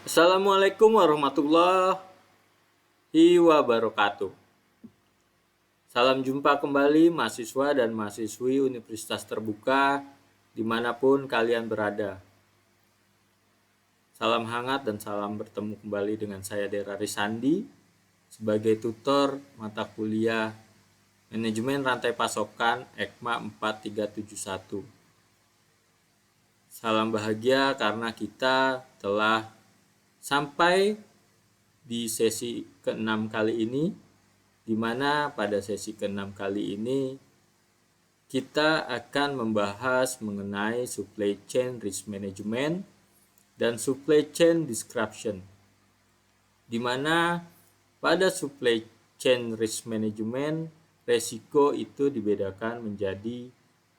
Assalamualaikum warahmatullahi wabarakatuh. Salam jumpa kembali mahasiswa dan mahasiswi Universitas Terbuka dimanapun kalian berada. Salam hangat dan salam bertemu kembali dengan saya Dera Risandi sebagai tutor mata kuliah Manajemen Rantai Pasokan EKMA 4371. Salam bahagia karena kita telah sampai di sesi ke-6 kali ini, di mana pada sesi ke-6 kali ini kita akan membahas mengenai supply chain risk management dan supply chain disruption, di mana pada supply chain risk management resiko itu dibedakan menjadi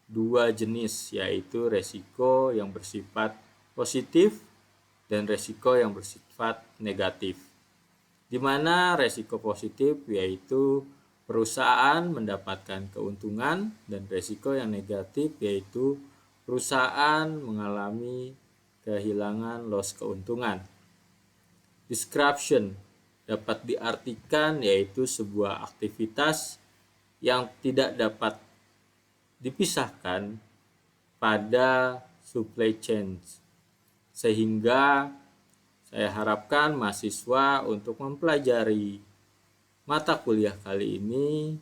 dua jenis, yaitu resiko yang bersifat positif dan resiko yang bersifat negatif. Di mana resiko positif yaitu perusahaan mendapatkan keuntungan dan resiko yang negatif yaitu perusahaan mengalami kehilangan loss keuntungan. Disruption dapat diartikan yaitu sebuah aktivitas yang tidak dapat dipisahkan pada supply chain, sehingga saya harapkan mahasiswa untuk mempelajari mata kuliah kali ini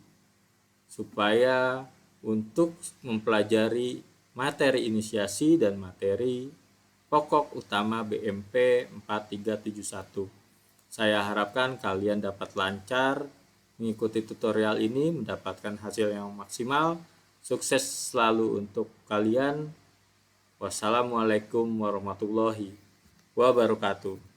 supaya untuk mempelajari materi inisiasi dan materi pokok utama BMP 4371. Saya harapkan kalian dapat lancar mengikuti tutorial ini, mendapatkan hasil yang maksimal. Sukses selalu untuk kalian. Wassalamualaikum warahmatullahi wabarakatuh.